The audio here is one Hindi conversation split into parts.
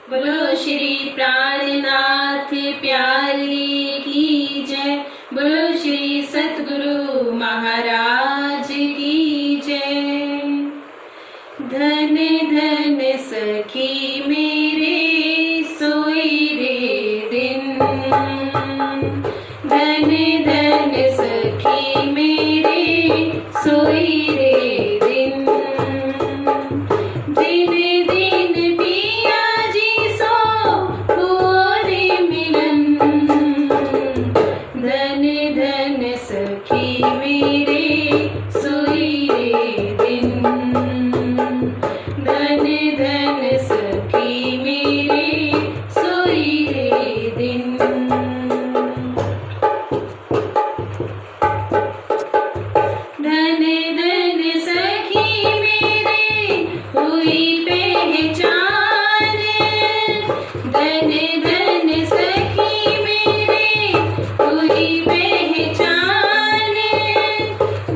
बोलो श्री प्राणनाथ प्यारे की जय। बोलो श्री सतगुरु महाराज की जय। धन धन सखी मेरे सोई रे दिन। धन धन सखी मेरे सोई रे दिन। दिन दिन पिया जी सो पूरे मिलन। धन धन सखी मेरे सोई रे दिन। धन धन सखी मेरे सोई रे दिन। धन धन सखी मेरे हुई पहचान। धन धन सखी मेरे हुई पहचान।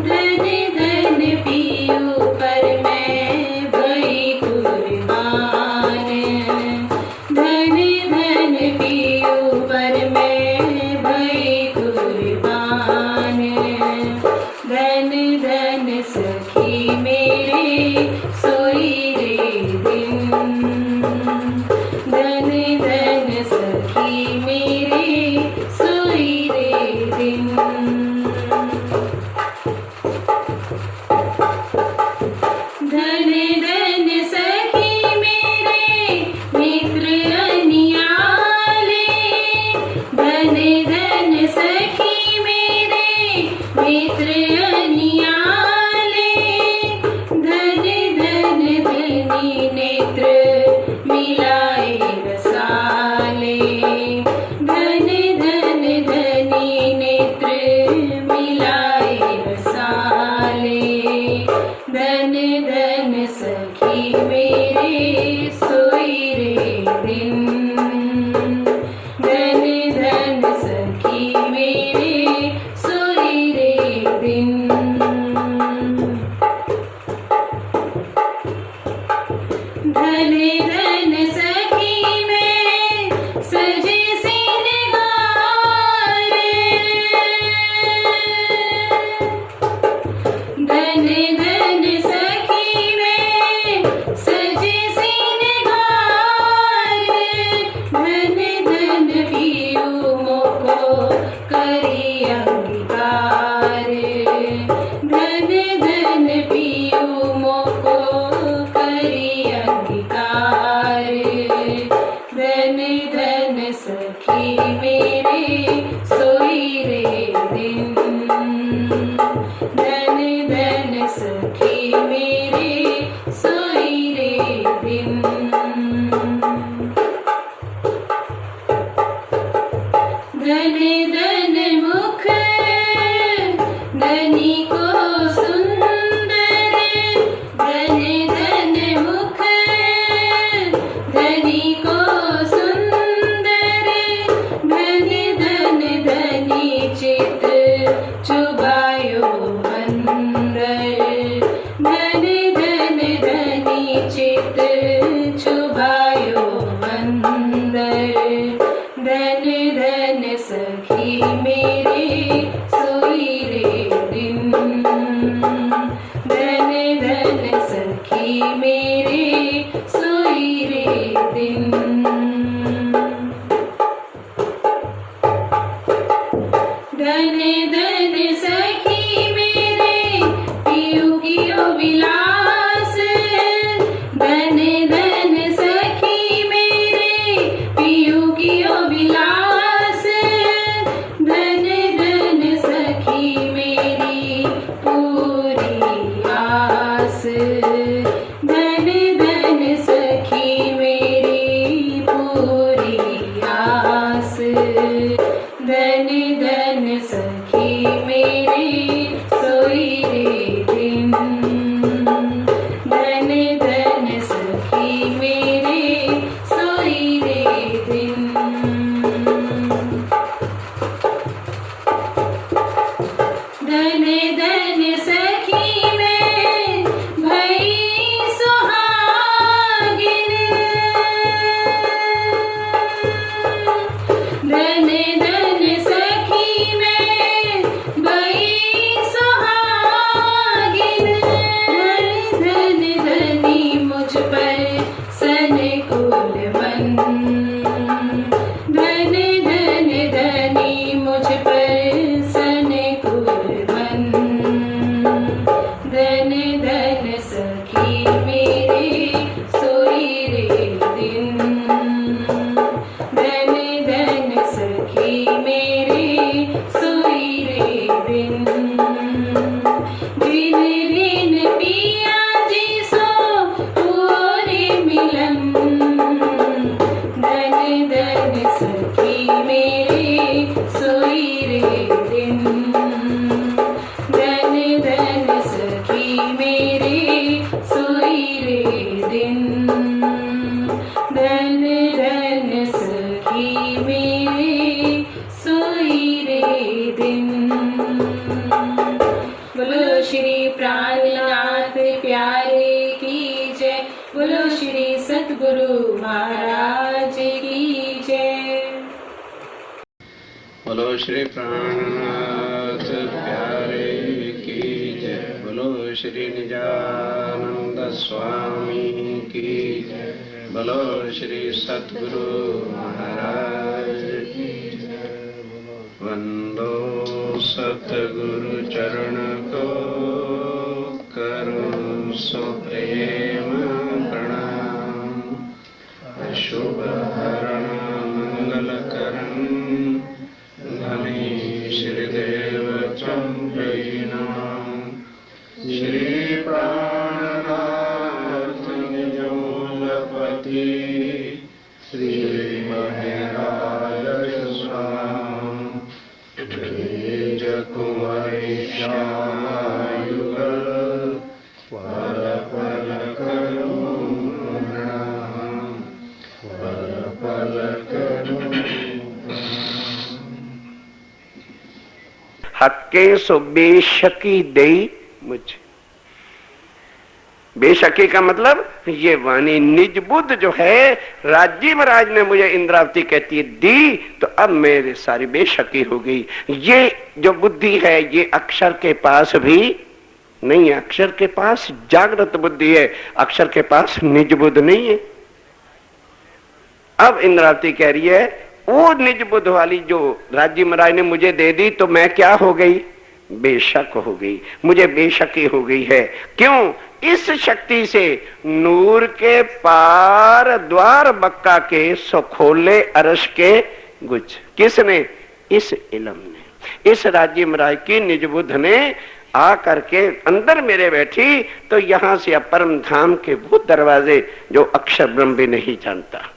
धन धन पियो पर मैं भई कुर्बान। धन धन पियो पर मैं भई कुर्बान। धन धन सखी मेरे सोई रे दिन। धन धन सखी मेरे सोई रे दिन। धन धन सखी मेरे मित्र अनियाले। धन धन सखी मेरे मित्र अनियाले। धन धन धनी नेत्र मिलाए रसाले। धन धन धनी नेत्र मिलाए रसाले। धन धन सखी मेरे सोई रे दिन। धन धन सखी मेरे सोई रे दिन। धन धन सखी में सजे सिंगार। धन धन सखी में सजे सिंगार। धन धन पियो मोको करी अंगीकार। धन धन पियो मोको करी अंगीकार। धन धन सखी मेरे सोई रे दिन। धन धन सखी मेरे सोई रे दिन। धन धन मुख धनी को सुंदर। धन धन मुख धनी को सुंदर। धन धन धनी चित चुबायो अंदर। धन धन धनी चित चुबायो अंदर। धन धन सखी मेरे सोई रे दिन। धन धन सखी मेरे सोई रे दिन। धन धन सखी मेरे पियो कियो विलास। धन धन सखी मेरे पियो कियो विलास। धन धन सखी मेरी पूरी आस। धन मेरे सोई रे दिन। धन धन सखी मेरे सोई रे दिन। बोलो श्री प्राणनाथ प्यारे की जय। बोलो श्री सतगुरु महाराज की जय। बोलो श्री प्राणनाथ प्यारे की जय। बोलो श्री निजानंद स्वामी की जय। बोलो श्री सतगुरु महाराज की जय। वंदो सतगुरु चरण को करो सो प्रेम प्रणाम। अशुभ हरण मंगल करण धनी श्रीदेव चंद्रनाम। श्री प्राणनाथ निजमूलपति श्री महराज स्वाम। तेज कुंवरी श्यामायुगल पल पल करो प्रणाम। पल पल करो हक्के सो बेशकी दई मुझ। बेशकी का मतलब ये वाणी निज बुद्ध जो है, राज्य महाराज ने मुझे इंद्रावती कहती है दी, तो अब मेरे सारी बेशकी हो गई। ये जो बुद्धि है ये अक्षर के पास भी नहीं है। अक्षर के पास जागृत बुद्धि है, अक्षर के पास निज बुद्ध नहीं है। अब इंद्रावती कह रही है वो निज बुद्ध वाली जो राज्य महाराज ने मुझे दे दी, तो मैं क्या हो गई? बेशक हो गई, मुझे बेशकी हो गई है। क्यों? इस शक्ति से नूर के पार द्वार बक्का के सुखोले अरश के गुज। किसने? इस इलम ने, इस राज्य महाराज की निज बुद्ध ने आ करके अंदर मेरे बैठी। तो यहां से परम धाम के वो दरवाजे जो अक्षर ब्रह्म भी नहीं जानता,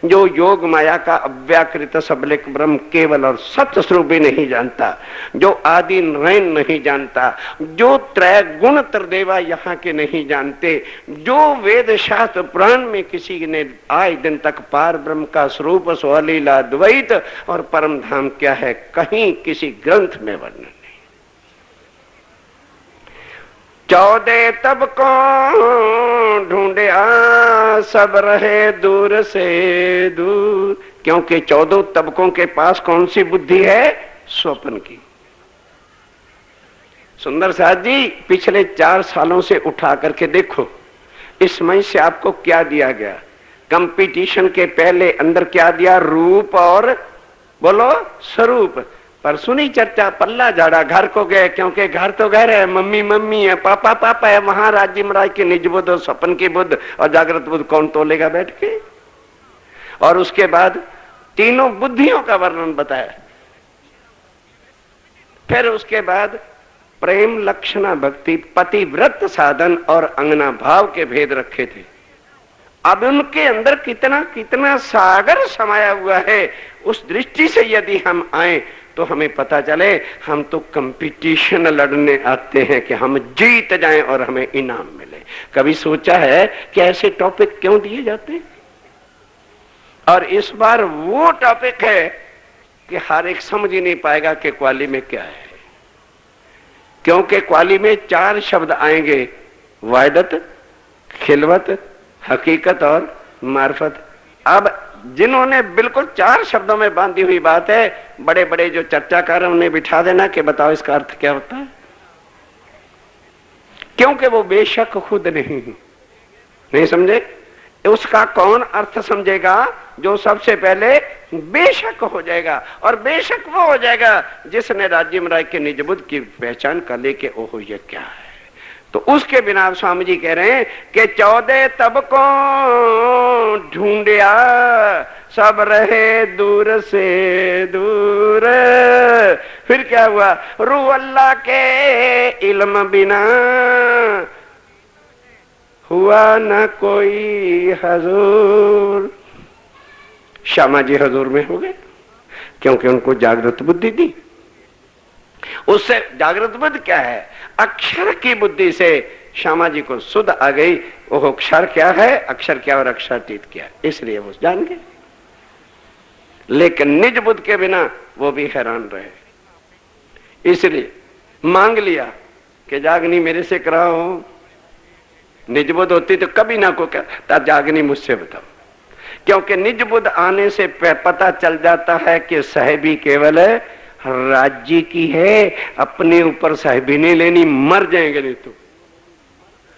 जो योग माया का अव्याकृत सबलिक ब्रह्म केवल और सत्य स्वरूप भी नहीं जानता, जो आदि नयन नहीं जानता, जो त्रय गुण त्रिदेवा यहाँ के नहीं जानते, जो वेद शास्त्र पुराण में किसी ने आज दिन तक पार ब्रह्म का स्वरूप स्वलीला द्वैत और परम धाम क्या है कहीं किसी ग्रंथ में वर्णन नहीं। 14 तब कौन ढूंढया सब रहे दूर से दूर। क्योंकि 14 तबकों के पास कौन सी बुद्धि है? स्वप्न की। सुंदर साथ जी पिछले 4 सालों से उठा करके देखो इस मंच से आपको क्या दिया गया। कंपटीशन के पहले अंदर क्या दिया? रूप और बोलो स्वरूप। पर सुनी चर्चा पल्ला झाड़ा, घर को गए क्योंकि घर तो घर है, मम्मी मम्मी है, पापा पापा है। वहां राज्य महाराज के निज बुद्ध और स्वप्न की बुद्ध और जागृत बुद्ध कौन तोलेगा बैठ के? और उसके बाद तीनों बुद्धियों का वर्णन बताया। फिर उसके बाद प्रेम लक्षणा भक्ति पतिव्रत साधन और अंगना भाव के भेद रखे थे। अब उनके अंदर कितना कितना सागर समाया हुआ है। उस दृष्टि से यदि हम आए तो हमें पता चले हम तो कंपटीशन लड़ने आते हैं कि हम जीत जाएं और हमें इनाम मिले। कभी सोचा है कि ऐसे टॉपिक क्यों दिए जाते हैं? और इस बार वो टॉपिक है कि हर एक समझ ही नहीं पाएगा कि क्वाली में क्या है। क्योंकि क्वाली में 4 शब्द आएंगे, वायदत, खिलवत, हकीकत और मार्फत। अब जिन्होंने बिल्कुल 4 शब्दों में बांधी हुई बात है, बड़े बड़े जो चर्चाकार हैं उन्हें बिठा देना कि बताओ इसका अर्थ क्या होता है। क्योंकि वो बेशक खुद नहीं समझे। उसका कौन अर्थ समझेगा? जो सबसे पहले बेशक हो जाएगा। और बेशक वो हो जाएगा जिसने राज्य महाराज के निज बुद्ध की पहचान कर ले के ओहो ये क्या है। तो उसके बिना स्वामी जी कह रहे हैं कि 14 तब को ढूंढया सब रहे दूर से दूर। फिर क्या हुआ? रू अल्लाह के इल्म बिना हुआ न कोई हजूर। श्यामा जी हजूर में हो गए क्योंकि उनको जागृत बुद्धि दी। उससे जागृत बुद्धि क्या है? अक्षर की बुद्धि से श्यामा जी को सुध आ गई, वो अक्षर क्या है, अक्षर क्या और अक्षरातीत क्या, इसलिए वो जान गए। लेकिन निज बुद्ध के बिना वो भी हैरान रहे, इसलिए मांग लिया कि जागनी मेरे से कराओ। निज बुद्ध होती तो कभी ना को कहता जागनी मुझसे बताओ, क्योंकि निज बुद्ध आने से पता चल जाता है कि साहिबी केवल राज्य की है, अपने ऊपर साहिबी नहीं लेनी, मर जाएंगे नहीं तो।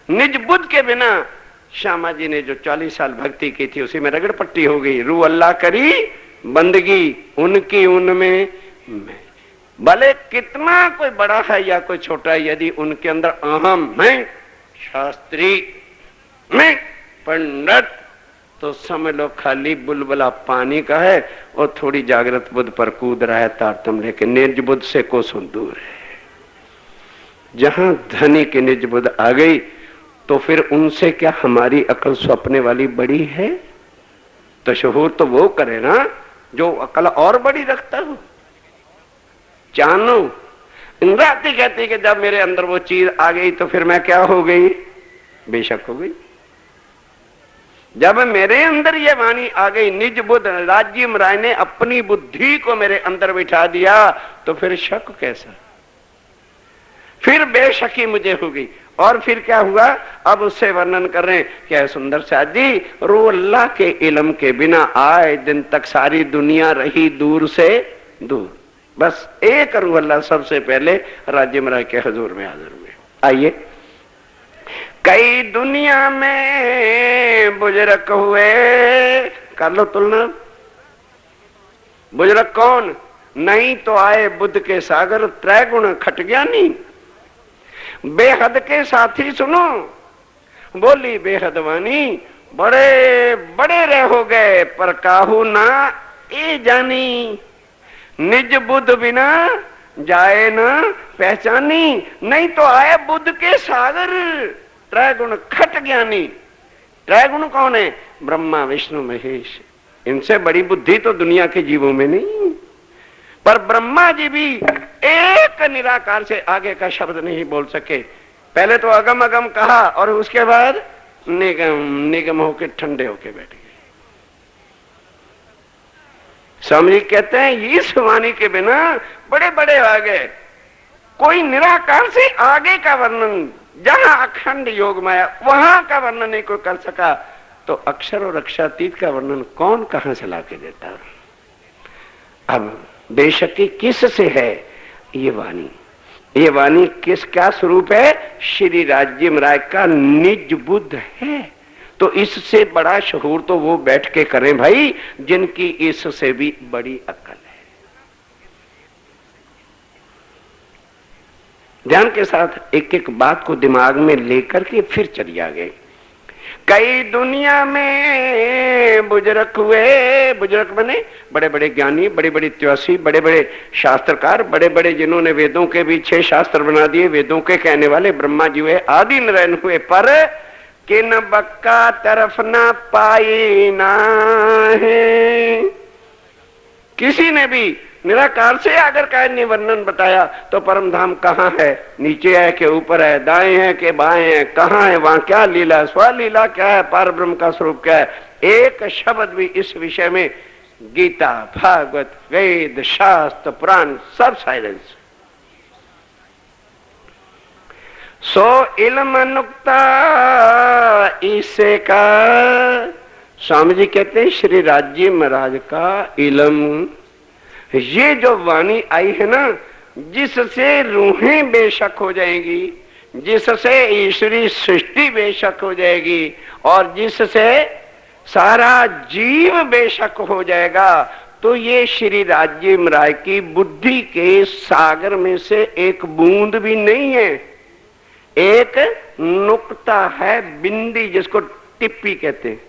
निज बुद्ध के बिना श्यामा जी ने जो 40 साल भक्ति की थी उसी में रगड़ पट्टी हो गई। रू अल्लाह करी बंदगी उनकी उनमें मैं, भले कितना कोई बड़ा है या कोई छोटा है, यदि उनके अंदर अहम मैं शास्त्री मैं पंडित, तो समझ लो खाली बुलबुला पानी का है और थोड़ी जागृत बुद्ध पर कूद रहा है तारतम लेके। निज बुद्ध से कोसों दूर है। जहां धनी की निज बुद्ध आ गई तो फिर उनसे क्या हमारी अकल स्वप्ने वाली बड़ी है? तो शहूर तो वो करे ना जो अकल और बड़ी रखता हो। जानो इंद्राती कहती कि जब मेरे अंदर वो चीज आ गई तो फिर मैं क्या हो गई? बेशक हो गई। जब मेरे अंदर ये वाणी आ गई, निज बुद्ध राज्य राय ने अपनी बुद्धि को मेरे अंदर बिठा दिया, तो फिर शक कैसा? फिर बेशकी मुझे हो गई। और फिर क्या हुआ? अब उससे वर्णन कर रहे हैं क्या सुंदर साथ जी, रो अल्लाह के इल्म के बिना आए दिन तक सारी दुनिया रही दूर से दूर। बस एक रू अल्लाह सबसे पहले राज्य राय के हजूर में हाजिर हुए। आइए, कई दुनिया में बुजुर्ग हुए, कर लो तुलना। बुजुर्ग कौन? नहीं तो आए बुद्ध के सागर, त्रैगुण खटज्ञानी। बेहद के साथी सुनो, बोली बेहद वाणी, बड़े बड़े रहो गए पर काहू ना ए जानी। निज बुद्ध बिना जाए ना पहचानी। नहीं तो आए बुद्ध के सागर, त्रैगुण खट ज्ञानी। त्रैगुण कौन है? ब्रह्मा विष्णु महेश। इनसे बड़ी बुद्धि तो दुनिया के जीवों में नहीं। पर ब्रह्मा जी भी एक निराकार से आगे का शब्द नहीं बोल सके। पहले तो अगम अगम कहा और उसके बाद निगम निगम होके ठंडे होके बैठ गए। स्वामी जी कहते हैं इस वाणी के बिना बड़े बड़े आ गए। कोई निराकार से आगे का वर्णन, जहां अखंड योग माया वहां का वर्णन नहीं कोई कर सका, तो अक्षर और अक्षरातीत का वर्णन कौन कहां से लाके देता? अब बेशकी किस से है ये वाणी? ये वाणी किस क्या स्वरूप है? श्री राज्य राय का निज बुद्ध है। तो इससे बड़ा शहूर तो वो बैठ के करें भाई जिनकी इससे भी बड़ी अक्ल है। ध्यान के साथ एक एक बात को दिमाग में लेकर के फिर चलिए आगे। कई दुनिया में बुजुर्ग हुए, बुजुर्ग बने बड़े बड़े ज्ञानी, बड़े बड़े त्यासी, बड़े बड़े शास्त्रकार, बड़े बड़े जिन्होंने वेदों के भी 6 शास्त्र बना दिए, वेदों के कहने वाले ब्रह्मा जी हुए, आदि नारायण हुए। पर किन बक्का तरफ ना पाई ना है। किसी ने भी निराकार से अगर का वर्णन बताया तो परम धाम कहाँ है? नीचे है कि ऊपर है? दाएं है कि बाएं है? कहाँ है? वहां क्या लीला, स्वलीला क्या है? पार ब्रह्म का स्वरूप क्या है? एक शब्द भी इस विषय में गीता, भागवत, वेद, शास्त्र, पुराण सब साइलेंस। सो इल्म नुक्ता इसे का स्वामी जी कहते हैं श्री राज्य महाराज का इल्म, ये जो वाणी आई है ना, जिससे रूहें बेशक हो जाएंगी, जिससे ईश्वरी सृष्टि बेशक हो जाएगी और जिससे सारा जीव बेशक हो जाएगा, तो ये श्री राज्य राय की बुद्धि के सागर में से एक बूंद भी नहीं है, एक नुक्ता है, बिंदी जिसको टिप्पी कहते हैं,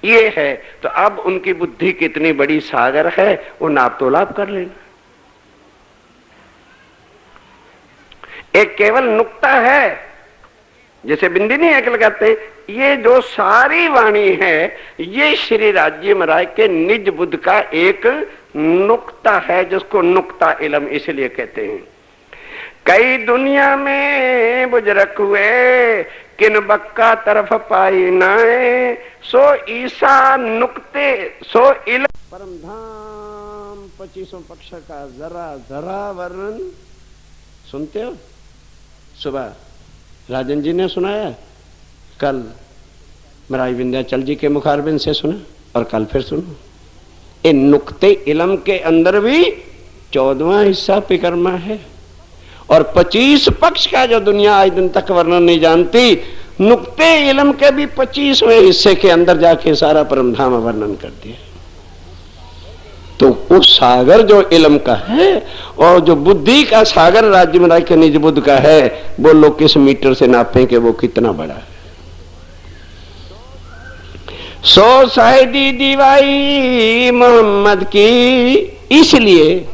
ये है। तो अब उनकी बुद्धि कितनी बड़ी सागर है वो नाप तोलाप कर लेना। एक केवल नुक्ता है, जैसे बिंदी नहीं है लगाते हैं, ये जो सारी वाणी है ये श्री राज्य महाराज के निज बुद्ध का एक नुक्ता है, जिसको नुक्ता इलम इसलिए कहते हैं। कई दुनिया में बुजरक हुए, किन बक्का तरफ पाई नाए, सो ईसा नुक्ते सो इल परम धाम 25 पक्ष का जरा जरा वर्णन सुनते हो? सुबह राजन जी ने सुनाया, कल मराई विंध्याचल जी के मुखारबिंद से सुना और कल फिर सुनो। इन नुक्ते इलम के अंदर भी 14वां हिस्सा परिक्रमा है और 25 पक्ष का जो दुनिया आज दिन तक वर्णन नहीं जानती, नुक्ते इलम के भी 25वें हिस्से के अंदर जाके सारा परम धाम वर्णन कर दिया। तो उस सागर जो इलम का है और जो बुद्धि का सागर राज्य महाराज के निज बुद्ध का है, वो लोग किस मीटर से नापें कि वो कितना बड़ा है। सो शाहिदी दीवाई मोहम्मद की। इसलिए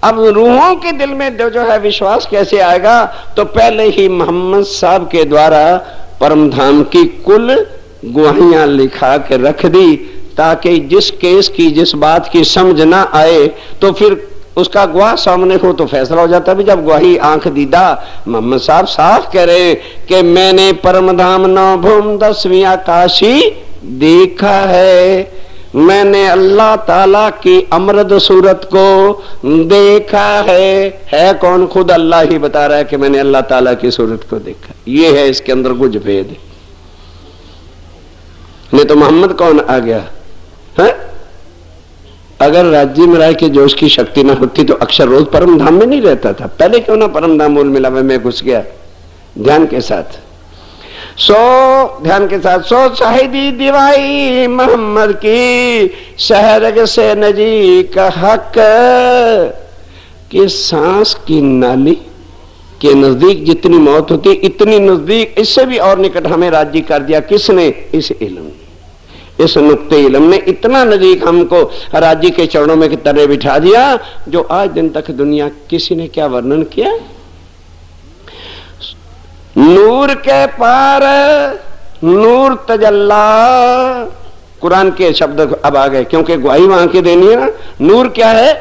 अब रूहों के दिल में जो है विश्वास कैसे आएगा, तो पहले ही मोहम्मद साहब के द्वारा परम धाम की कुल गुहाइयां लिखा के रख दी, ताकि जिस केस की जिस बात की समझ ना आए तो फिर उसका गवाह सामने हो तो फैसला हो जाता। भी जब गवाही आंख दीदा, मोहम्मद साहब साफ कह रहे कि मैंने परम धाम 9 भूम 10वीं आकाशी देखा है, मैंने अल्लाह ताला की अमृत सूरत को देखा है कौन? खुद अल्लाह ही बता रहा है कि मैंने अल्लाह ताला की सूरत को देखा। ये है इसके अंदर कुछ भेद। नहीं तो मोहम्मद कौन आ गया है? अगर राज्य महाराज के जोश की शक्ति ना होती तो अक्षर रोज परम धाम में नहीं रहता था। पहले क्यों ना परम धाम मूल मिला में घुस गया। ध्यान के साथ ध्यान के साथ सो शाहिदी दिवाई मोहम्मद की, शहरग से नजीक हक कि सांस की नाली के नजदीक जितनी मौत होती इतनी नजदीक, इससे भी और निकट हमें राज्य कर दिया। किसने? इस इल्म ने, इस नुक्ते इल्म ने इतना नजीक हमको राज्य के चरणों में की तरह बिठा दिया, जो आज दिन तक दुनिया किसी ने क्या वर्णन किया। नूर के पार नूर तजल्ला, कुरान के शब्द अब आ गए क्योंकि गवाही वहां की देनी है ना। नूर क्या है?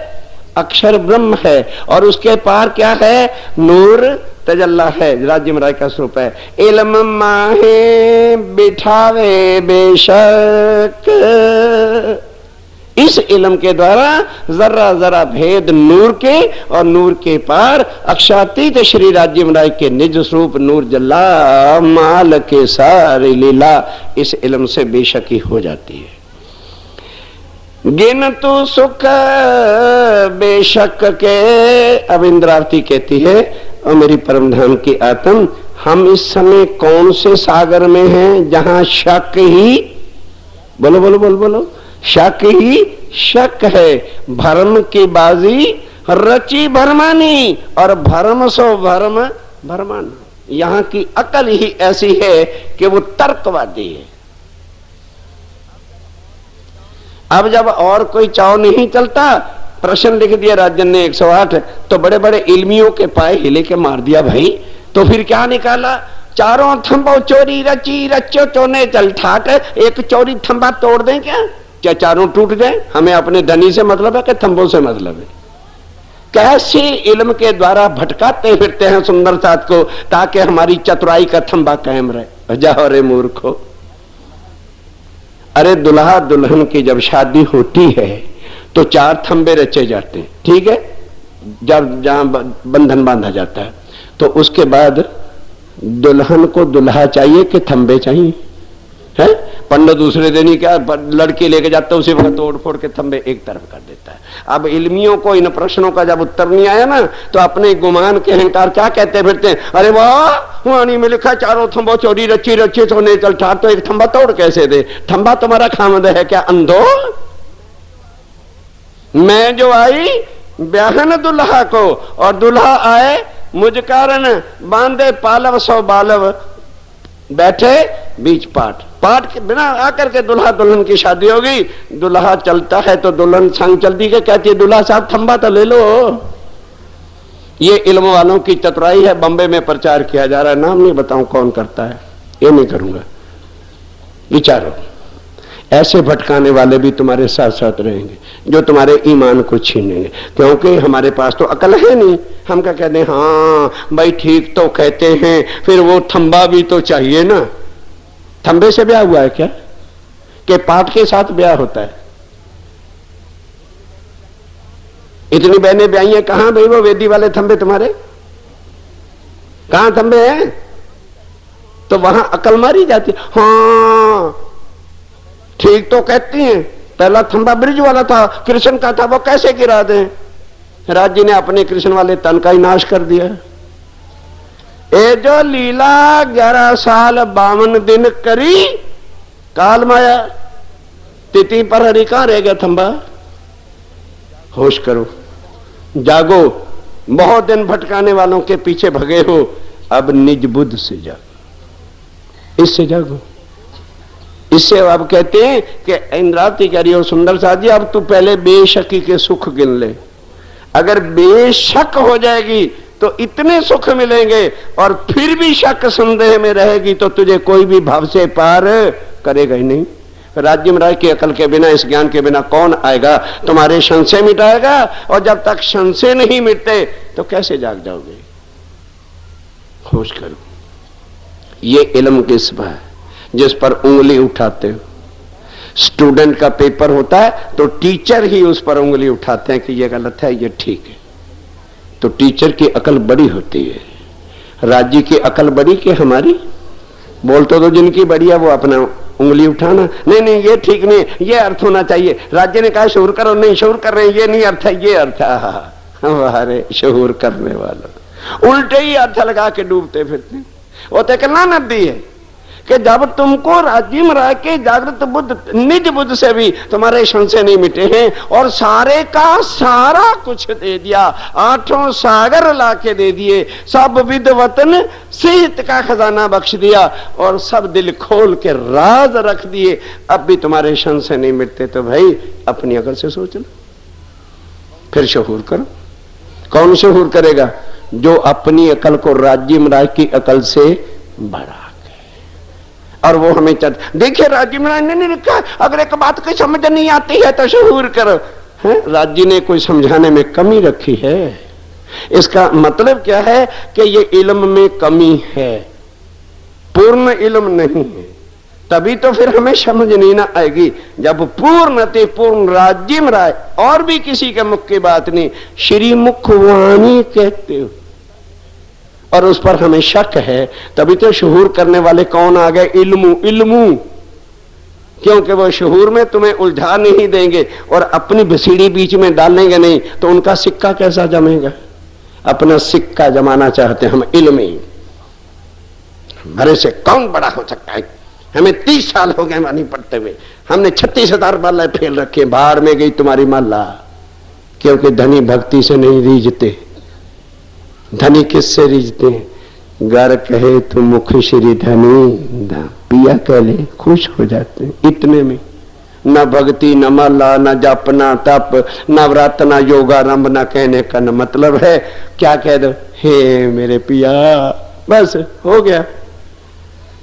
अक्षर ब्रह्म है, और उसके पार क्या है? नूर तजल्ला है, राज्य महाराज का स्वरूप है। इल्म माहे बिठावे बेशक, इस इल्म के द्वारा जरा जरा भेद नूर के और नूर के पार अक्षातीत श्री राज्य महाराज के निज स्वरूप नूर जल्ला माल के सारी लीला इस इल्म से बेशक ही हो जाती है। गिन तू सुख बेशक के, अब इंद्रावती कहती है और मेरी परम धाम की आत्म, हम इस समय कौन से सागर में हैं जहां शक ही, बोलो बोलो बोलो बोलो, शक ही शक है। भरम की बाजी रची भरमानी और भरम सो भरम भरमाना। यहां की अकल ही ऐसी है कि वो तर्कवादी है। अब जब और कोई चाव नहीं चलता, प्रश्न लिख दिया राजन ने 108, तो बड़े बड़े इल्मियों के पाए हिले के मार दिया भाई। तो फिर क्या निकाला? चारों थंबो चोरी रची रचो चोने चल ठाट, एक चोरी थंबा तोड़ दें क्या चारों टूट जाए? हमें अपने धनी से मतलब है कि थंबों से मतलब है? कैसे इल्म के द्वारा भटकाते फिरते हैं सुंदर साथ को, ताकि हमारी चतुराई का थंबा कायम रहे। जाओ रे मूर्खो। अरे दुल्हा दुल्हन की जब शादी होती है तो 4 थंबे रचे जाते हैं, ठीक है, जब जहां बंधन बांधा जाता है। तो उसके बाद दुल्हन को दुल्हा चाहिए कि थंबे चाहिए? है पंडित दूसरे दिन ही क्या लड़की लेके जाता है, उसी वक्त तोड़ फोड़ के थंबे एक तरफ कर देता है। अब इल्मियों को इन प्रश्नों का जब उत्तर नहीं आया ना, तो अपने गुमान के अहंकार क्या कहते फिरते हैं? अरे वाह, वाणी में लिखा चारों थंबो चोरी रची रची सोने चल ठाट, तो एक थंबा तोड़ कैसे दे? थंबा तुम्हारा खामद है क्या अंधो? मैं जो आई ब्याहन दुल्हा को, और दुल्हा आए मुझ कारण बांधे पालव सौ बालव, बैठे बीच पाठ के बिना आकर के दुल्हा दुल्हन की शादी हो गई। दुल्हा चलता है तो दुल्हन संग चलती है, कहती है दुल्हा साहब थंबा तो ले लो। ये इल्म वालों की चतुराई है, बम्बे में प्रचार किया जा रहा है। नाम नहीं बताऊं कौन करता है, ये नहीं करूंगा। विचारो, ऐसे भटकाने वाले भी तुम्हारे साथ साथ रहेंगे। जो तुम्हारे ईमान को छीनेंगे, क्योंकि हमारे पास तो अकल है नहीं। हम क्या कहते हैं, हाँ भाई ठीक तो कहते हैं, फिर वो थंबा भी तो चाहिए ना। थंबे से ब्याह हुआ है क्या कि पाठ के साथ ब्याह होता है? इतनी बहनें ब्याही हैं, कहां भाई वो वेदी वाले थंबे तुम्हारे? कहां थंबे हैं? तो वहां अकल मारी जाती। हाँ ठीक तो कहती हैं, पहला थंबा ब्रिज वाला था, कृष्ण का था, वो कैसे गिरा दें? राज जी ने अपने कृष्ण वाले तन का ही नाश कर दिया। ए जो लीला 11 साल 52 दिन करी काल माया, तिथि पर हरि कहां रह गया थंबा? होश करो, जागो। बहुत दिन भटकाने वालों के पीछे भगे हो, अब निज बुद्ध से जागो, इससे जागो। इससे अब कहते हैं कि इंद्रावती कह रही हो सुंदर साथ जी, अब तू पहले बेशकी के सुख गिन ले। अगर बेशक हो जाएगी तो इतने सुख मिलेंगे, और फिर भी शक संदेह में रहेगी तो तुझे कोई भी भाव से पार करेगा ही नहीं। राज्य महाराज की अकल के बिना, इस ज्ञान के बिना कौन आएगा? तुम्हारे संशय मिटाएगा, और जब तक संशय नहीं मिटते तो कैसे जाग जाओगे? होश करो। ये इल्म की सभा है जिस पर उंगली उठाते हो। स्टूडेंट का पेपर होता है तो टीचर ही उस पर उंगली उठाते हैं कि ये गलत है, ये ठीक है। तो टीचर की अकल बड़ी होती है। राज्य की अकल बड़ी कि हमारी? बोलते तो जिनकी बड़ी है वो अपना उंगली उठाना, नहीं नहीं ये ठीक नहीं, ये अर्थ होना चाहिए। राज्य ने कहा शहूर करो, नहीं शहूर कर रहे हैं, ये नहीं अर्थ है, ये अर्थ है। हमारे शहूर करने वालों उल्टे ही अर्थ लगा के डूबते फिरते। वो तो कहना नदी है कि जब तुमको राज्य महाराज के जागृत बुद्ध, निज बुद्ध से भी तुम्हारे संशय नहीं मिटे हैं, और सारे का सारा कुछ दे दिया, 8 सागर लाके दे दिए, सब विद वतन सेहत का खजाना बख्श दिया, और सब दिल खोल के राज रख दिए, अब भी तुम्हारे संशय नहीं मिटते, तो भाई अपनी अकल से सोच लो, फिर शहूर करो। कौन शहूर करेगा? जो अपनी अकल को राज्य महाराज की अकल से बढ़ा। और वो हमें देखिए राज्य महाराज ने नहीं लिखा, अगर एक बात की समझ नहीं आती है तो शहूर करो। राज्य ने कोई समझाने में कमी रखी है? इसका मतलब क्या है कि ये इल्म में कमी है, पूर्ण इल्म नहीं है। तभी तो फिर हमें समझ नहीं ना आएगी। जब पूर्णते पूर्ण राज्य महाराज, और भी किसी के मुख की बात नहीं, श्री मुखवाणी कहते हो, और उस पर हमें शक है, तभी तो शहूर करने वाले कौन आ गए? इल्मू इल्मू। क्योंकि वो शहूर में तुम्हें उलझा नहीं देंगे और अपनी बसीड़ी बीच में डालेंगे नहीं, तो उनका सिक्का कैसा जमेगा? अपना सिक्का जमाना चाहते हम इल्मी। हमारे से कौन बड़ा हो सकता है? हमें 30 साल हो गए वाणी पढ़ते हुए, हमने 36,000 माला फेल रखे, बाहर में गई तुम्हारी माला। क्योंकि धनी भक्ति से नहीं रीझते। धनी किससे रीझते हैं? घर कहे तो मुख श्री धनी, पिया कह ले खुश हो जाते हैं। इतने में न भक्ति, न माला, न जप, न तप, न व्रत, न योगारंभ, न कहने का न मतलब है। क्या कह दो? हे मेरे पिया, बस हो गया।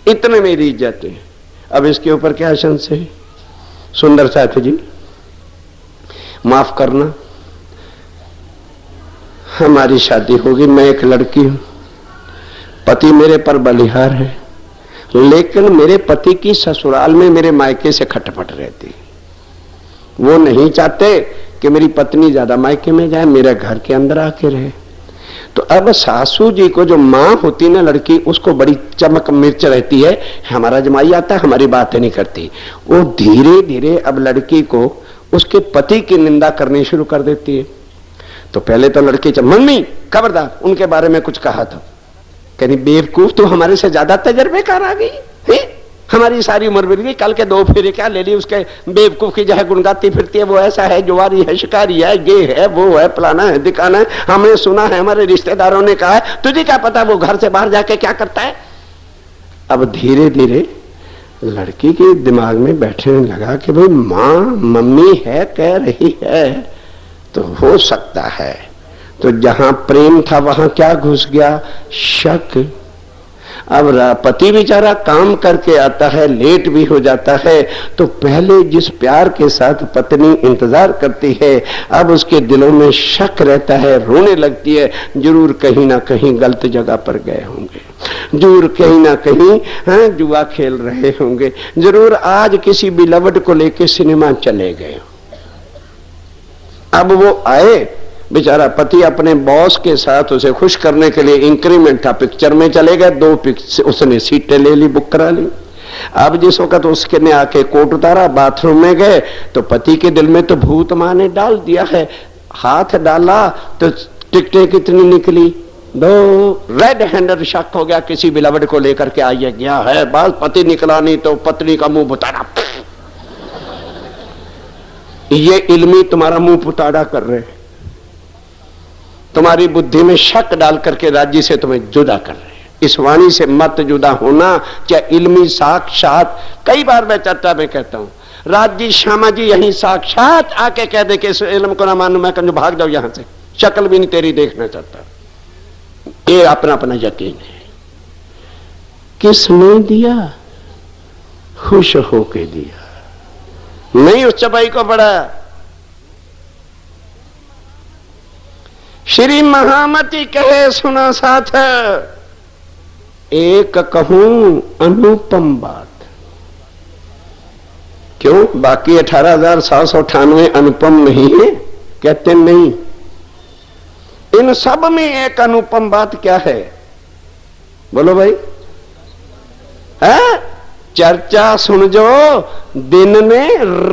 इतने में रीझ जाते हैं। अब इसके ऊपर क्या संशय है? सुंदर साथी जी माफ करना, हमारी शादी होगी, मैं एक लड़की हूं, पति मेरे पर बलिहार है, लेकिन मेरे पति की ससुराल में मेरे मायके से खटपट रहती। वो नहीं चाहते कि मेरी पत्नी ज्यादा मायके में जाए, मेरे घर के अंदर आके रहे। तो अब सासू जी को, जो माँ होती ना लड़की, उसको बड़ी चमक मिर्च रहती है, हमारा जमाई आता है, हमारी बातें नहीं करती। वो धीरे धीरे अब लड़की को उसके पति की निंदा करनी शुरू कर देती है। तो पहले तो लड़की मम्मी खबरदार, उनके बारे में कुछ कहा था, कहनी बेवकूफ तू हमारे से ज्यादा तजर्बेकार आ गई है, हमारी सारी उम्र बीत गई, कल के 2 फेरे क्या ले ली उसके, बेवकूफ की जगह गुनगाती फिरती है, वो ऐसा है, जुआरी है, शिकारी है, ये है, वो है, फलाना है, दिखाना है, हमने सुना है, हमारे रिश्तेदारों ने कहा है, तुझे क्या पता वो घर से बाहर जाके क्या करता है। अब धीरे धीरे लड़की के दिमाग में बैठने लगा कि भाई माँ मम्मी है कह रही है तो हो सकता है। तो जहां प्रेम था वहां क्या घुस गया? शक। अब पति बेचारा काम करके आता है, लेट भी हो जाता है, तो पहले जिस प्यार के साथ पत्नी इंतजार करती है, अब उसके दिलों में शक रहता है, रोने लगती है, जरूर कहीं ना कहीं गलत जगह पर गए होंगे, जरूर कहीं ना कहीं जुआ खेल रहे होंगे, जरूर आज किसी बिलवड को लेके सिनेमा चले गए। अब वो आए, बेचारा पति अपने बॉस के साथ उसे खुश करने के लिए, इंक्रीमेंट था, पिक्चर में चले गए, 2 उसने सीटें ले ली, बुक करा ली। अब जिस वक्त उसके ने आके कोट उतारा, बाथरूम में गए, तो पति के दिल में तो भूत मां ने डाल दिया है। हाथ डाला तो टिकटें कितनी निकली, 2। रेड हैंडेड शक हो गया, किसी बिलवड को लेकर के आइए गया है, बस पति निकला नहीं तो पत्नी का मुंह पुताड़ा। ये इल्मी तुम्हारा मुंह पुताड़ा कर रहे, तुम्हारी बुद्धि में शक डाल करके राज्य से तुम्हें जुदा कर रहे हैं। इस वाणी से मत जुदा होना, चाहे इल्मी साक्षात। कई बार मैं चर्चा में कहता हूं, राज्य श्यामा जी यहीं साक्षात आके कह दे कि इस इल्म को ना मानू, मैं कहूं भाग जाओ यहां से, शक्ल भी नहीं तेरी देखना चाहता। ये अपना अपना यकीन है। किसने दिया? खुश होके दिया, नहीं उस चपाई को पड़ा। श्री महामती कहे सुना साथ, एक कहूं अनुपम बात। क्यों? बाकी 18,798 अनुपम नहीं है? कहते नहीं। इन सब में एक अनुपम बात क्या है? बोलो भाई। है? चर्चा सुन जो, दिन ने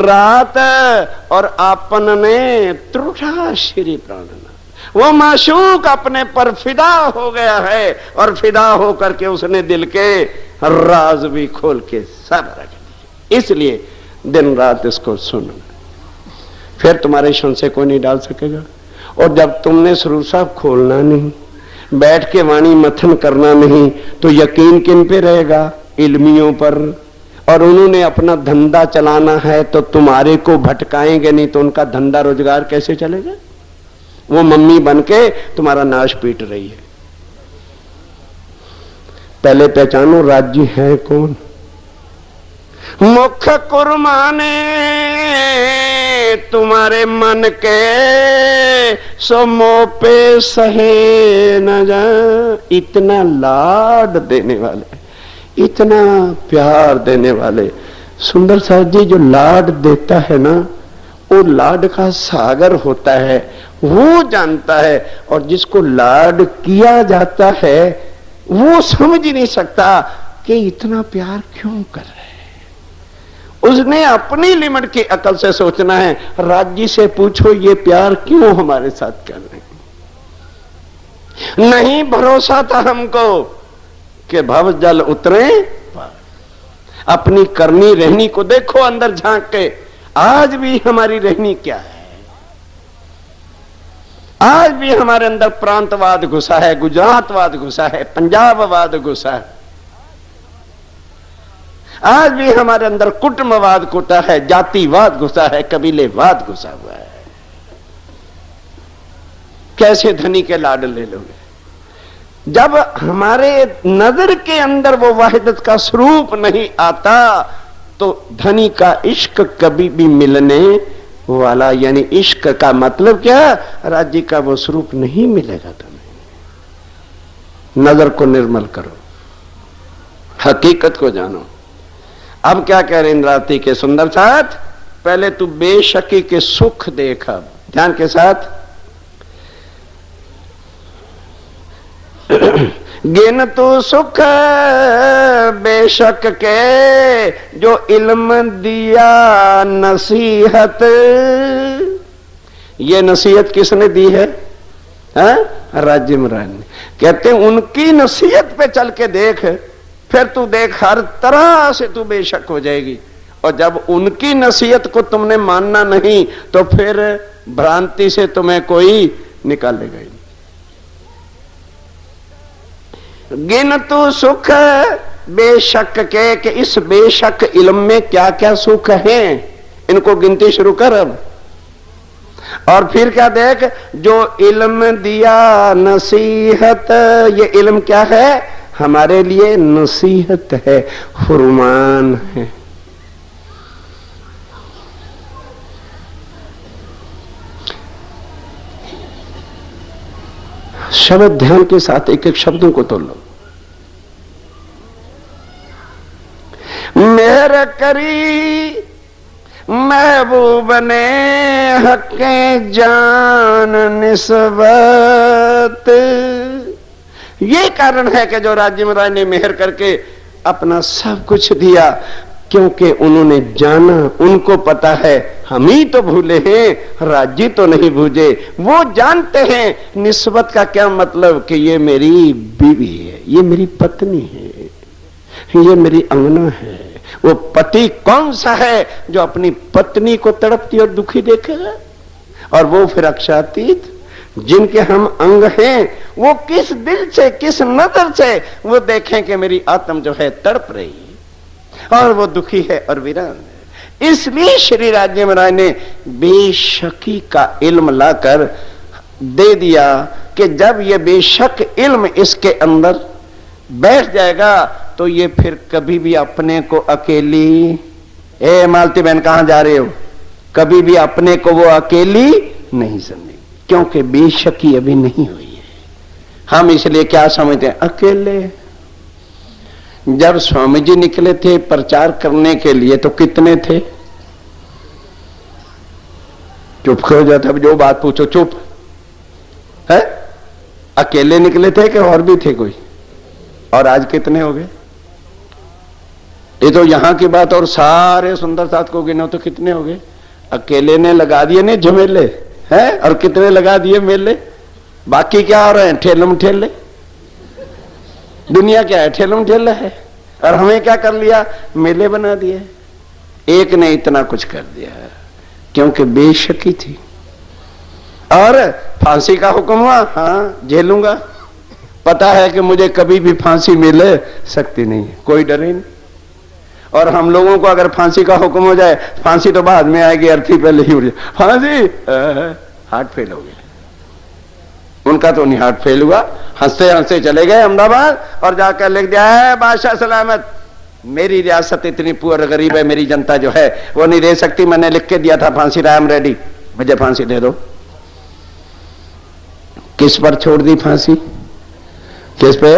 रात और आपन ने त्रुठा श्री प्राणनाथ। वो माशूक अपने पर फिदा हो गया है, और फिदा होकर के उसने दिल के राज भी खोल के सब रख दिए। इसलिए दिन रात इसको सुनना, फिर तुम्हारे संशय को नहीं डाल सकेगा। और जब तुमने शुरू साहब खोलना नहीं, बैठ के वाणी मथन करना नहीं, तो यकीन किन पे रहेगा? इल्मियों पर। और उन्होंने अपना धंधा चलाना है, तो तुम्हारे को भटकाएंगे नहीं, तो उनका धंधा रोजगार कैसे चलेगा? वो मम्मी बनके तुम्हारा नाश पीट रही है। पहले पहचानो राज्य है कौन। मुख कुर्बाने तुम्हारे मन के, सो मोह पे सहे न जा। इतना लाड देने वाले, इतना प्यार देने वाले सुंदर साहब जी, जो लाड देता है ना, वो लाड का सागर होता है, वो जानता है। और जिसको लाड किया जाता है, वो समझ ही नहीं सकता कि इतना प्यार क्यों कर रहे हैं। उसने अपनी लिमिट की अकल से सोचना है। राज्य से पूछो ये प्यार क्यों हमारे साथ कर रहे हैं। नहीं भरोसा था हमको कि भव जल उतरे। अपनी करनी रहनी को देखो अंदर झांक के, आज भी हमारी रहनी क्या है। आज भी हमारे अंदर प्रांतवाद घुसा है, गुजरातवाद घुसा है, पंजाबवाद घुसा है। आज भी हमारे अंदर कुटुंबवाद घुसा है, जातिवाद घुसा है, कबीलेवाद घुसा हुआ है। कैसे धनी के लाड ले लोगे? जब हमारे नजर के अंदर वो वाहिदत का स्वरूप नहीं आता, तो धनी का इश्क कभी भी मिलने वाला, यानी इश्क का मतलब क्या? राज्य का वो स्वरूप नहीं मिलेगा तुम्हें। नजर को निर्मल करो, हकीकत को जानो। अब क्या कह रहे इंद्रावती के सुंदर साथ? पहले तू बेशकी के सुख देख। अब ध्यान के साथ, गिन तू सुख बेशक के, जो इल्म दिया नसीहत। ये नसीहत किसने दी है? राज्य महाराज ने। कहते हैं उनकी नसीहत पे चल के देख, फिर तू देख हर तरह से तू बेशक हो जाएगी। और जब उनकी नसीहत को तुमने मानना नहीं, तो फिर भ्रांति से तुम्हें कोई निकालेगा ही। गिन तू सुख बेशक के, कि इस बेशक इल्म में क्या क्या सुख हैं, इनको गिनती शुरू कर अब। और फिर क्या देख, जो इल्म दिया नसीहत। ये इल्म क्या है? हमारे लिए नसीहत है, फुरमान है। शब्द ध्यान के साथ एक एक शब्दों को तोड़ लो। मेरा करी महबूब ने हक़े जान निस्बत। ये कारण है कि जो राज्य महाराज ने मेहर करके अपना सब कुछ दिया, क्योंकि उन्होंने जाना, उनको पता है हम ही तो भूले हैं, राज्य तो नहीं भूले। वो जानते हैं निस्बत का क्या मतलब, कि ये मेरी बीवी है, ये मेरी पत्नी है, ये मेरी अंगना है। वो पति कौन सा है जो अपनी पत्नी को तड़पती और दुखी देखेगा? और वो फिर अक्षातीत जिनके हम अंग हैं, वो किस दिल से, किस नजर से वो देखें कि मेरी आत्म जो है तड़प रही है और वो दुखी है और वीरान है। इसलिए श्री राज्य महाराज ने बेशकी का इल्म लाकर दे दिया कि जब ये बेशक इल्म इसके अंदर बैठ जाएगा तो ये फिर कभी भी अपने को अकेली, ए मालती बहन कहां जा रहे हो, कभी भी अपने को वो अकेली नहीं समझेगी, क्योंकि बेशकी अभी नहीं हुई है। हम इसलिए क्या समझते हैं, अकेले। जब स्वामी जी निकले थे प्रचार करने के लिए तो कितने थे? चुप हो जाता, जो बात पूछो चुप है। अकेले निकले थे कि और भी थे कोई? और आज कितने हो गए? ये तो यहां की बात, और सारे सुंदर साथ को गिनो तो कितने हो गए? अकेले ने लगा दिए ने झमेले हैं, और कितने लगा दिए मेले। बाकी क्या हो रहे हैं? ठेलम ठेले। दुनिया क्या है? ठेलम ठेला है। और हमें क्या कर लिया? मेले बना दिए। एक ने इतना कुछ कर दिया क्योंकि बेशकी थी। और फांसी का हुक्म हुआ, हाँ झेलूंगा, पता है कि मुझे कभी भी फांसी मिले सकती नहीं, कोई डरे नहीं। और हम लोगों को अगर फांसी का हुक्म हो जाए, फांसी तो बाद में आएगी, अर्थी पहले ही हो जाए, फांसी, हार्ट फेल हो गया। उनका तो नहीं हार्ट फेल हुआ, हंसते हंसते चले गए अहमदाबाद और जाकर लिख दिया है, बादशाह सलामत, मेरी रियासत इतनी पुअर गरीब है, मेरी जनता जो है वो नहीं दे सकती, मैंने लिख के दिया था फांसी, आई एम रेडी, मुझे फांसी दे दो। किस पर छोड़ दी फांसी? किस पे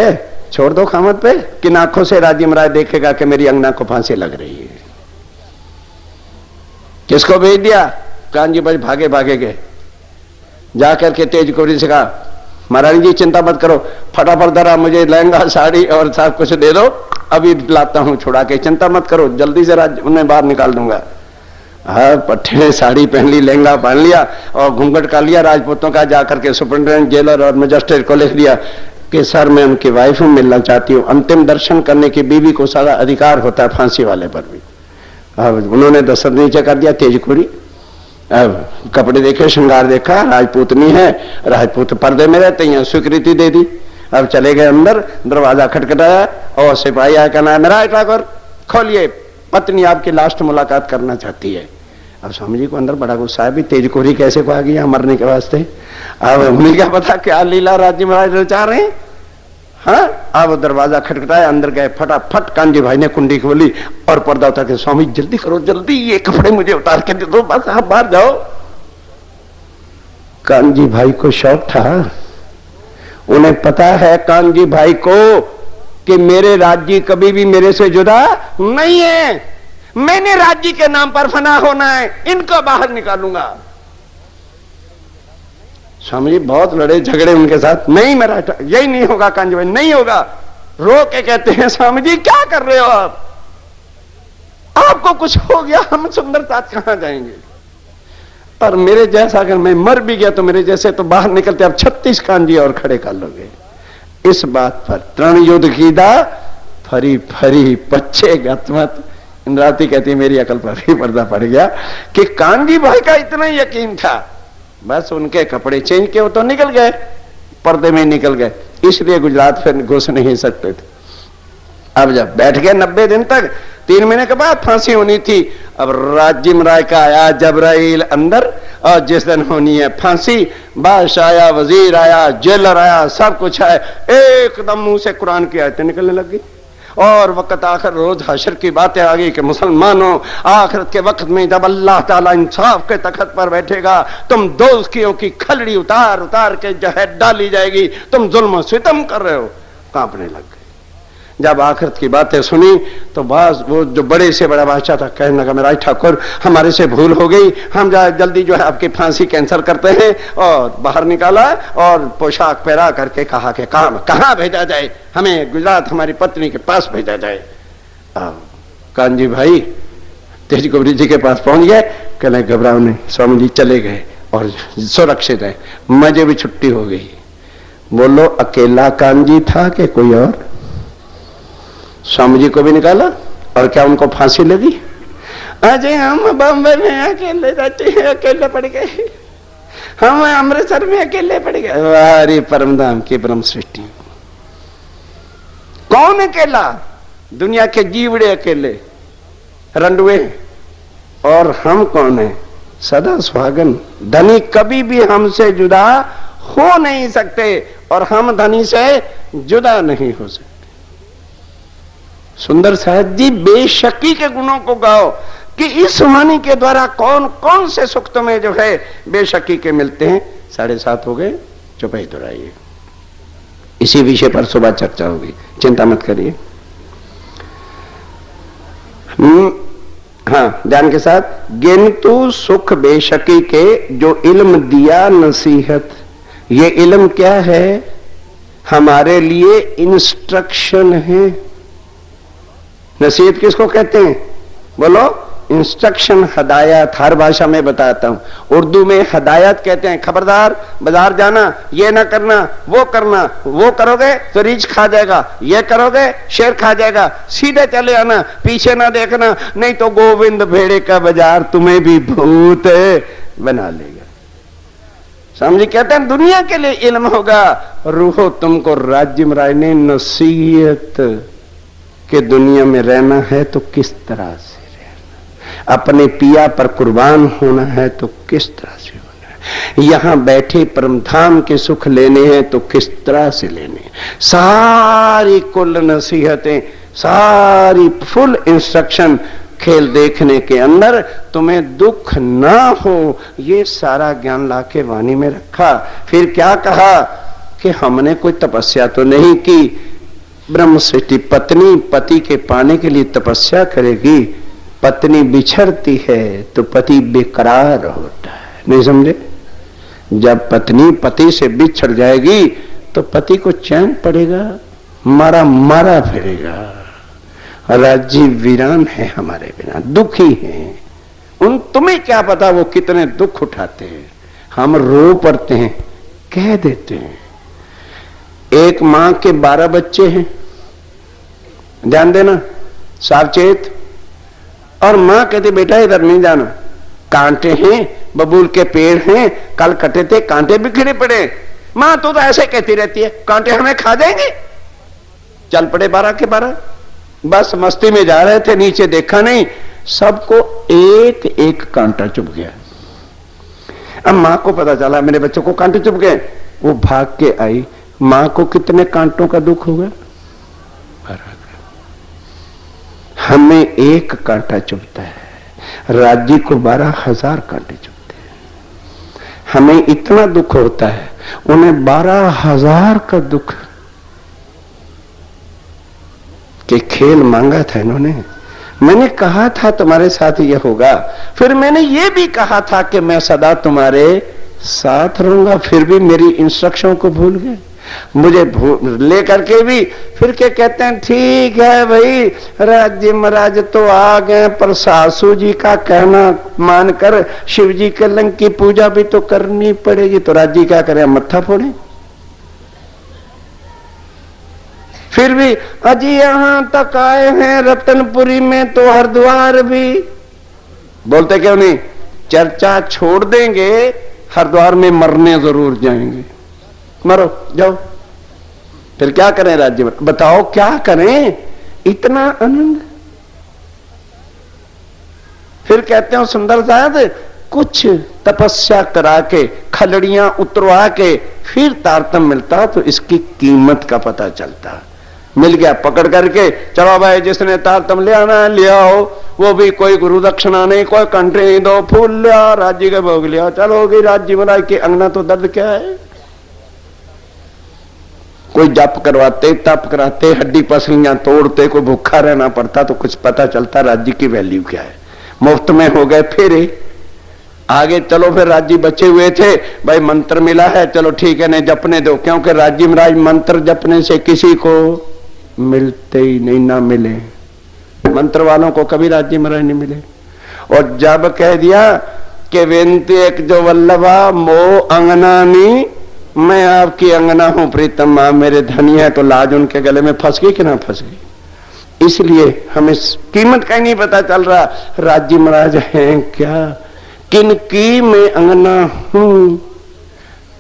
छोड़ दो? खामद पे? किन आंखों से राज्य महाराज देखेगा कि मेरी अंगना को फांसी लग रही है? किसको भेज दिया? कानजी भाई भागे भागे गए, जाकर के तेज कोरी से कहा, महारानी जी चिंता मत करो, फटाफट जरा मुझे लहंगा साड़ी और सब कुछ दे दो, अभी लाता हूं छुड़ा के, चिंता मत करो, जल्दी से उन्हें बाहर निकाल दूंगा। हाँ, पट्टे ने साड़ी पहन ली, लहंगा पहन लिया और घूंघट कर लिया राजपूतों का, जाकर के सुपरिटेंडेंट, जेलर और मजिस्ट्रेट को लिख दिया कि सर मैं उनकी वाइफ में मिलना चाहती हूँ। अंतिम दर्शन करने की बीवी को सारा अधिकार होता है, फांसी वाले पर भी। अब उन्होंने दस्तखत नीचे कर दिया, तेजकुरी। अब कपड़े देखे, श्रृंगार देखा, राजपूतनी है, राजपूत पर्दे में रहते हैं, स्वीकृति दे दी। अब चले गए अंदर, दरवाजा खटखटाया और सिपाही आया, कहना है मेरा ठाकुर खोलिए, पत्नी आपकी लास्ट मुलाकात करना चाहती है। अब स्वामी जी को अंदर बड़ा गुस्सा है, भी तेजकोरी कैसे को आ गया मरने के वास्ते। अब उन्हें क्या पता क्या लीला राज्य महाराज रचा रहे हैं। हाँ, अब दरवाजा खटखटाया, अंदर गए, फटाफट कांजी भाई ने कुंडी खोली और पर्दा उतार के, स्वामी जल्दी करो, जल्दी ये कपड़े मुझे उतार के दे दो, बस आप बाहर जाओ। कांजी भाई को शौक था, उन्हें पता है कांजी भाई को कि मेरे राज्य कभी भी मेरे से जुदा नहीं है, मैंने राज्य के नाम पर फना होना है, इनको बाहर निकालूंगा। स्वामी जी बहुत लड़े झगड़े उनके साथ, नहीं मेरा यही नहीं होगा कांजी भाई, नहीं होगा। रो के कहते हैं, स्वामी जी क्या कर रहे हो आप, आपको कुछ हो गया, हम सुंदर साथ कहां जाएंगे। और मेरे जैसा अगर मैं मर भी गया तो मेरे जैसे तो बाहर निकलते, अब 36 कांजी और खड़े कर लोगे। इस बात पर तरण युद्ध कीदा, फरी फरी पच्चे गतमत। इंद्रावती कहती है मेरी अकल पर ही पर्दा पड़ गया कि कांजी भाई का इतना यकीन था, बस उनके कपड़े चेंज किए, वो तो निकल गए, पर्दे में निकल गए, इसलिए गुजरात फिर घुस नहीं सकते थे। अब जब बैठ गए 90 दिन तक, 3 महीने के बाद फांसी होनी थी। अब राज्य महाराज का आया जबराइल अंदर और जिस दिन होनी है फांसी, बादशाह आया, वजीर आया, जेलर आया, सब कुछ है, एकदम मुंह से कुरान की आयतें निकलने लगी। और वक्त आखिर रोज हशर की बातें आ गई कि मुसलमानों, आखिरत के वक्त में जब अल्लाह ताला इंसाफ के तख्त पर बैठेगा, तुम दोस्तियों की खलड़ी उतार उतार के जो है डाली जाएगी, तुम जुल्म सितम कर रहे हो। कांपने लग गए। जब आखिरत की बातें सुनी तो बस वो जो बड़े से बड़ा बादशाह था कहने लगा, मेरा ठाकुर हमारे से भूल हो गई, हम जल्दी जो है आपकी फांसी कैंसिल करते हैं। और बाहर निकाला और पोशाक पहरा करके कहा कि कहाँ भेजा जाए, हमें गुजरात हमारी पत्नी के पास भेजा जाए। कानजी भाई तेज गोबरी जी के पास पहुंच गए, कहने घबराओ नहीं, स्वामी जी चले गए और सुरक्षित है, मजे भी छुट्टी हो गई। बोलो अकेला कानजी था कि कोई और? स्वामी जी को भी निकाला और क्या उनको फांसी लगी? अजय हम बॉम्बे में अकेले रहते हैं, अकेले पड़ गए, हम अमृतसर में अकेले पड़ गए। अरे परमधाम की ब्रह्म सृष्टि, कौन अकेला? दुनिया के जीवड़े अकेले रंडुए, और हम कौन है? सदा सुहागन। धनी कभी भी हमसे जुदा हो नहीं सकते और हम धनी से जुदा नहीं हो सकते। सुंदर साहब जी बेशकी के गुणों को गाओ कि इस वाणी के द्वारा कौन कौन से सुख तुम्हें जो है बेशकी के मिलते हैं। 7:30 हो गए, चुपाई दोहराइए, इसी विषय पर सुबह चर्चा होगी, चिंता मत करिए। हाँ, ध्यान के साथ। गिनतु सुख बेशकी के जो इल्म दिया नसीहत, ये इल्म क्या है? हमारे लिए इंस्ट्रक्शन है। नसीहत किसको कहते हैं? बोलो। इंस्ट्रक्शन, हदायत, हर भाषा में बताता हूं। उर्दू में हदायत कहते हैं, खबरदार बाजार जाना, ये ना करना, वो करना, वो करोगे तो रीछ खा जाएगा, ये करोगे शेर खा जाएगा, सीधे चले आना, पीछे ना देखना, नहीं तो गोविंद भेड़े का बाजार तुम्हें भी भूत बना लेगा। समझे? कहते हैं दुनिया के लिए इल्म होगा। रूहो तुमको राज्य महाराज ने नसीहत कि दुनिया में रहना है तो किस तरह से रहना, अपने पिया पर कुर्बान होना है तो किस तरह से होना है, यहां बैठे परमधाम के सुख लेने हैं तो किस तरह से लेने। सारी कुल नसीहतें, सारी फुल इंस्ट्रक्शन खेल देखने के अंदर तुम्हें दुख ना हो, ये सारा ज्ञान लाके वाणी में रखा। फिर क्या कहा कि हमने कोई तपस्या तो नहीं की। ब्रह्म सृष्टि पत्नी पति के पाने के लिए तपस्या करेगी, पत्नी बिछड़ती है तो पति बेकरार होता है। नहीं समझे? जब पत्नी पति से बिछड़ जाएगी तो पति को चैन पड़ेगा, मारा मारा फिरेगा। राज्य वीरान है हमारे बिना, दुखी हैं। उन तुम्हें क्या पता वो कितने दुख उठाते हैं। हम रो पड़ते हैं, कह देते हैं। एक मां के 12 बच्चे हैं, ध्यान देना, सावचेत। और मां कहती बेटा इधर नहीं जाना, कांटे हैं, बबूल के पेड़ हैं, कल कटे थे, कांटे बिखरे पड़े। मां तो ऐसे कहती रहती है, कांटे हमें खा जाएंगे। चल पड़े 12 के 12, बस मस्ती में जा रहे थे, नीचे देखा नहीं, सबको एक एक कांटा चुभ गया। अब मां को पता चला मेरे बच्चों को कांटे चुभ गए, वो भाग के आई। मां को कितने कांटों का दुख होगा? हमें एक कांटा चुभता है, राज्य को 12,000 कांटे चुभते हैं। हमें इतना दुख होता है, उन्हें 12,000 का दुख। कि खेल मांगा था इन्होंने। मैंने कहा था तुम्हारे साथ ये होगा, फिर मैंने ये भी कहा था कि मैं सदा तुम्हारे साथ रहूंगा, फिर भी मेरी इंस्ट्रक्शन को भूल गए। मुझे लेकर के भी फिर क्या कहते हैं, ठीक है भाई राज्य महाराज तो आ गए, पर सासू जी का कहना मानकर शिव जी के लिंग की पूजा भी तो करनी पड़ेगी। तो राज्य क्या करे, मत्था फोड़े। फिर भी अजी यहां तक आए हैं रतनपुरी में तो हरिद्वार भी, बोलते क्यों नहीं? चर्चा छोड़ देंगे, हरिद्वार में मरने जरूर जाएंगे। मरो जाओ। फिर क्या करें राज्य में, बताओ क्या करें? इतना आनंद। फिर कहते हो सुंदर साहब कुछ तपस्या करा के खलड़ियां उतरवा के फिर तारतम्य मिलता तो इसकी कीमत का पता चलता। मिल गया पकड़ करके, चलो भाई जिसने तारतम्य ले आना है ले आओ, वो भी कोई गुरु दक्षिणा नहीं, कोई कंट्री नहीं, दो फूल लिया, राज्य के भोग लिया, चलो होगी राज्य महाराज के अंगना। तो दर्द क्या है? कोई जप करवाते, तप कराते, हड्डी पसलियां तोड़ते, कोई भूखा रहना पड़ता तो कुछ पता चलता राज्य की वैल्यू क्या है। मुफ्त में हो गए फेरे, आगे चलो फिर राज्य बचे हुए थे, भाई मंत्र मिला है, चलो ठीक है नहीं जपने दो, क्योंकि राज्य महाराज मंत्र जपने से किसी को मिलते ही नहीं, ना मिले मंत्र वालों को कभी राज्य महाराज नहीं मिले। और जब कह दिया कि बेनती एक जो वल्लभा मो अंगनानी, मैं आपकी अंगना हूं प्रीतम मां मेरे धनी है, तो लाज उनके गले में फंस गई कि ना फंस गई। इसलिए हमें कीमत का ही नहीं पता चल रहा राज्य महाराज हैं क्या, किनकी मैं अंगना हूं।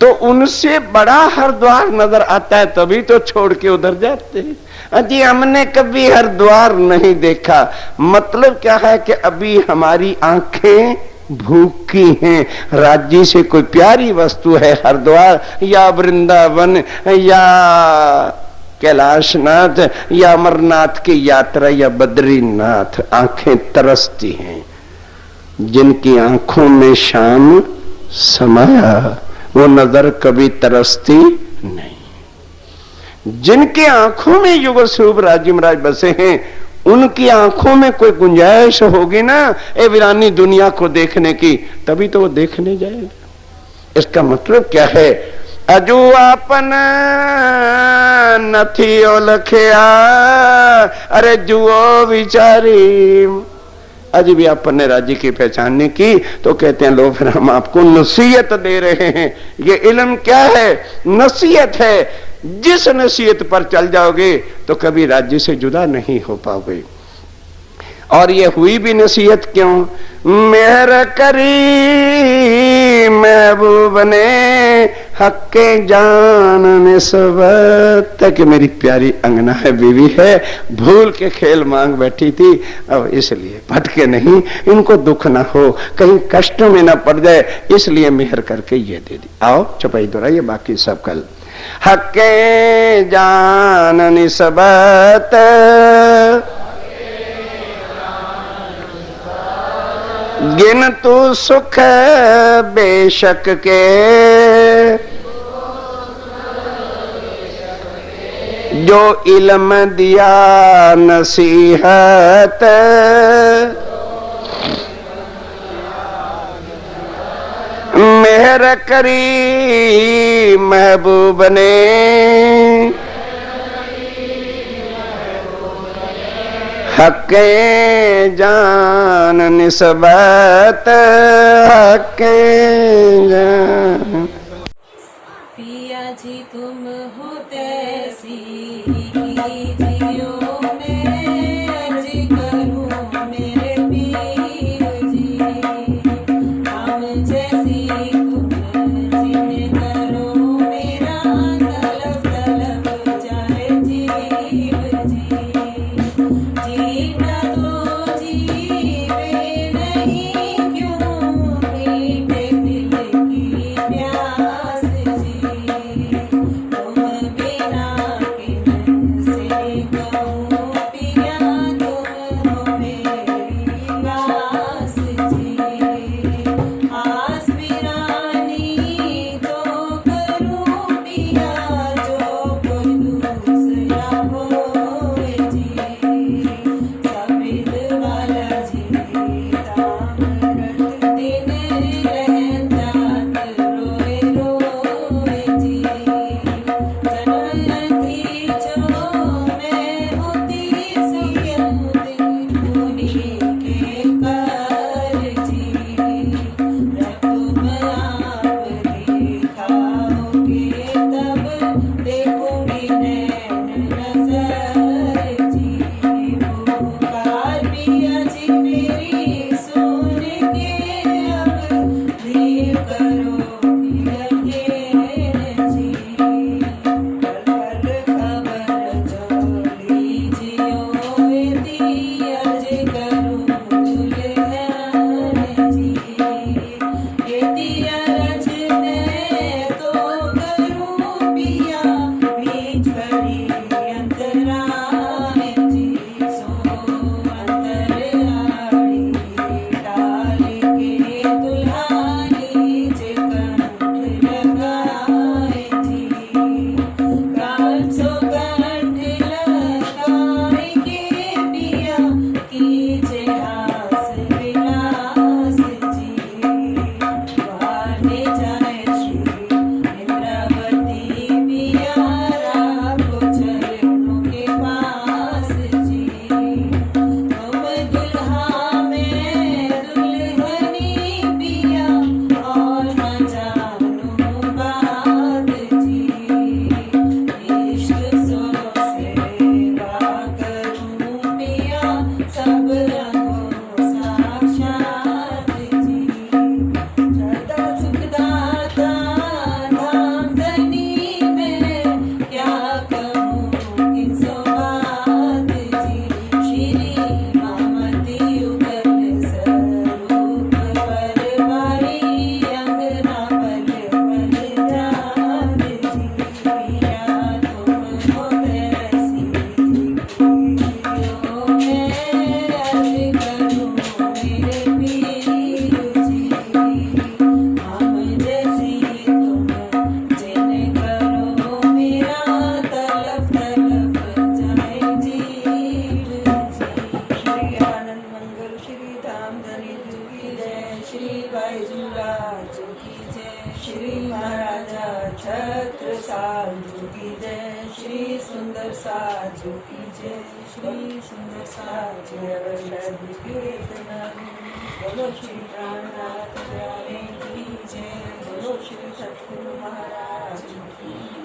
तो उनसे बड़ा हरिद्वार नजर आता है तभी तो छोड़ के उधर जाते हैं। अजी हमने कभी हरिद्वार नहीं देखा, मतलब क्या है कि अभी हमारी आंखें भूखी हैं। राज्य से कोई प्यारी वस्तु है हरिद्वार या वृंदावन या कैलाशनाथ या अमरनाथ की यात्रा या बद्रीनाथ, आंखें तरसती हैं। जिनकी आंखों में शाम समाया वो नजर कभी तरसती नहीं। जिनकी आंखों में युगल स्वरूप राज्य महाराज बसे हैं उनकी आंखों में कोई गुंजाइश होगी ना ए वीरानी दुनिया को देखने की, तभी तो वो देखने जाएगा। इसका मतलब क्या है? अजू आपन नथी ओलखिया, अरे जुओ विचारी। आज भी अपन ने राज्य की पहचानने की तो कहते हैं लो फिर हम आपको नसीहत दे रहे हैं। ये इल्म क्या है? नसीहत है। जिस नसीहत पर चल जाओगे तो कभी राज्य से जुदा नहीं हो पाओगे। और ये हुई भी नसीहत क्यों? मेहर करी महबूब ने हक्के जान निस्बत तक, मेरी प्यारी अंगना है, बीवी है, भूल के खेल मांग बैठी थी, अब इसलिए भटके नहीं, इनको दुख ना हो, कहीं कष्ट में ना पड़ जाए, इसलिए मेहर करके ये दे दी। आओ चौपाई दोहराइए, बाकी सब कल। हक्के जान निस्बत गिन तू सुख बेशक के, जो इल्म दिया नसीहत, मेहर करी महबूब ने हक्के जान निस्बत, हक्के जान। पिया जी तुम हो तैसी जियो, मैं अर्ज करूं मेरे पीर जी, हम जैसी तुम जिन करो, मेरा तलब तलब जाए जीव जी। जीना तो जीवे नहीं क्यों, मीठे दिल की प्यास जी, तुम बिना किनसे कहूँ पिया, तुम हो मेरी आस जी। आस बिरानी तो करूँ पिया, जो कोई दूसरा होए जी, सफेद वाला जी तामरत दिन रहता रोए रोए जी। जन्नत थी जो मैं होती सुगंध उन्हीं के कर जी, जब तुम आप दिखाओगे तब देखूंगी नैन नजर जी। पुकार पिया जी मेरी सुन के, अब धीर करो यकीन जी। पल पल खबर जो लीजियो, अर्ज करूं दुल्हन जी। सब रंगों साक्षात जी। सदा सुखदाता धाम धनी मैं क्या कहूँ किसो बात जी। श्री मामती युगल स्वरूप परवारी अंगना पल पल जात जी। पिया तुम हो तरसी जियो मैं अर्ज करूँ मेरे पीर जी। हम जैसी तुम जिन करो मेरा तलफ तलफ जाए जीव जी। श्री आनंद मंगल श्री धाम धनी जी की जय। श्री बैजूराज जी की जय। श्री महाराजा छत्रसाल जी की जय। श्री सुंदर साज जी की जय। श्री सुंदर साज जी कीर्तन। बोलो श्री प्राणनाथ प्यारे की जय। बोलो श्री सतगुरु महाराज की